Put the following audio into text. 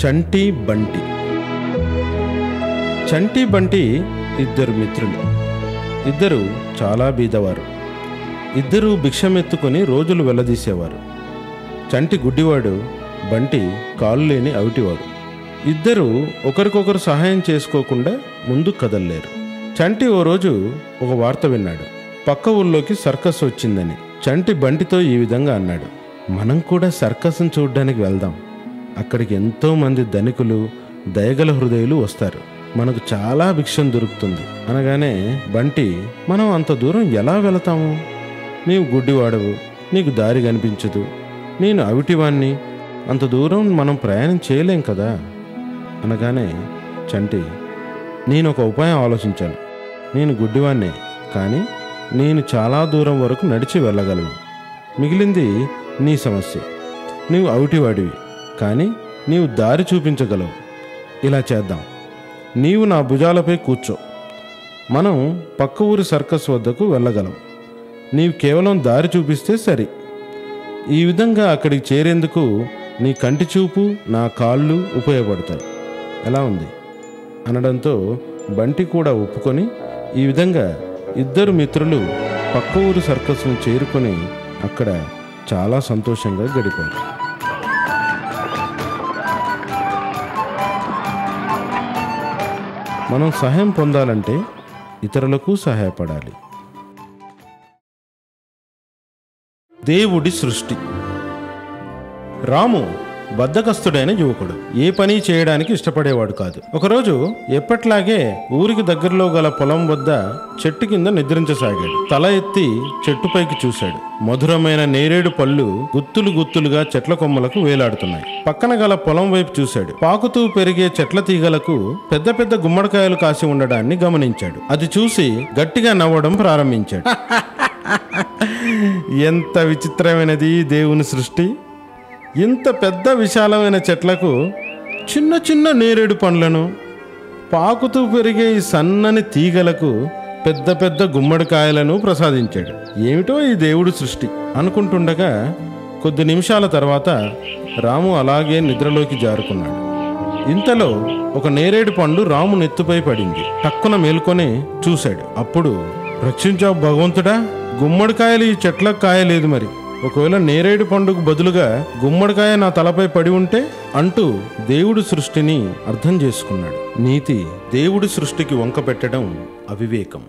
చంటి బంటి. చంటి బంటి ఇద్దరు మిత్రులు. ఇద్దరు చాలా బీదవారు. ఇద్దరూ భిక్షమెత్తుకొని రోజులు వెళ్లదీసేవారు. చంటి గుడ్డివాడు, బంటి కాళ్ళు లేని అవిటివాడు. ఇద్దరూ ఒకరికొకరు సహాయం చేసుకోకుండా ముందు కదల్లేరు. చంటి ఓ రోజు ఒక వార్త విన్నాడు. పక్క ఊళ్ళోకి సర్కస్ వచ్చిందని. చంటి బంటితో ఈ విధంగా అన్నాడు, మనం కూడా సర్కస్ను చూడ్డానికి వెళ్దాం. అక్కడికి ఎంతోమంది ధనికులు, దయగల హృదయులు వస్తారు. మనకు చాలా భిక్షం దొరుకుతుంది. అనగానే బంటి, మనం అంత దూరం ఎలా వెళతాము? నీవు గుడ్డివాడవు, నీకు దారి కనిపించదు. నేను అవిటివాణ్ణి, అంత దూరం మనం ప్రయాణం చేయలేం కదా అనగానే చంటి, నేను ఒక ఉపాయం ఆలోచించాను. నేను గుడ్డివాణ్ణే, కానీ నేను చాలా దూరం వరకు నడిచి వెళ్ళగలను. మిగిలింది నీ సమస్య. నీవు అవిటివాడివి, కానీ నీవు దారి చూపించగలవు. ఇలా చేద్దాం, నీవు నా భుజాలపై కూర్చో. మనం పక్క ఊరి సర్కస్ వద్దకు వెళ్ళగలం. నీవు కేవలం దారి చూపిస్తే సరి. ఈ విధంగా అక్కడికి చేరేందుకు నీ కంటి చూపు, నా కాళ్ళు ఉపయోగపడతాయి. ఎలా ఉంది అనడంతో బంటి కూడా ఒప్పుకొని ఈ విధంగా ఇద్దరు మిత్రులు పక్క ఊరి సర్కస్ను చేరుకొని అక్కడ చాలా సంతోషంగా గడిపారు. మనం సహాయం పొందాలంటే ఇతరులకు సహాయపడాలి. దేవుడి సృష్టి. రాము బద్ధకస్తుడైన యువకుడు. ఏ పని చేయడానికి ఇష్టపడేవాడు కాదు. ఒకరోజు ఎప్పట్లాగే ఊరికి దగ్గరలో గల పొలం వద్ద చెట్టు కింద నిద్రించసాగాడు. తల ఎత్తి చెట్టుపైకి చూశాడు. మధురమైన నేరేడు పళ్ళు గుత్తులు గుత్తులుగా చెట్ల కొమ్మలకు వేలాడుతున్నాయి. పక్కన గల పొలం వైపు చూశాడు. పాకుతూ పెరిగే చెట్ల తీగలకు పెద్ద పెద్ద గుమ్మడికాయలు కాసి ఉండడాన్ని గమనించాడు. అది చూసి గట్టిగా నవ్వడం ప్రారంభించాడు. ఎంత విచిత్రమైనది దేవుని సృష్టి! ఇంత పెద్ద విశాలమైన చెట్లకు చిన్న చిన్న నేరేడు పండ్లను, పాకుతూ పెరిగే ఈ సన్నని తీగలకు పెద్ద పెద్ద గుమ్మడికాయలను ప్రసాదించాడు. ఏమిటో ఈ దేవుడి సృష్టి అనుకుంటుండగా కొద్ది నిమిషాల తర్వాత రాము అలాగే నిద్రలోకి జారుకున్నాడు. ఇంతలో ఒక నేరేడు పండు రాము నెత్తుపై పడింది. టక్కున మేల్కొని చూశాడు. అప్పుడు, రక్షించావు భగవంతుడా, గుమ్మడికాయలు ఈ చెట్లకు కాయలేదు. మరి ఒకవేళ నేరేడు పండుకు బదులుగా గుమ్మడికాయ నా తలపై పడి ఉంటే అంటూ దేవుడి సృష్టిని అర్థం చేసుకున్నాడు. నీతి: దేవుడి సృష్టికి వంక పెట్టడం అవివేకం.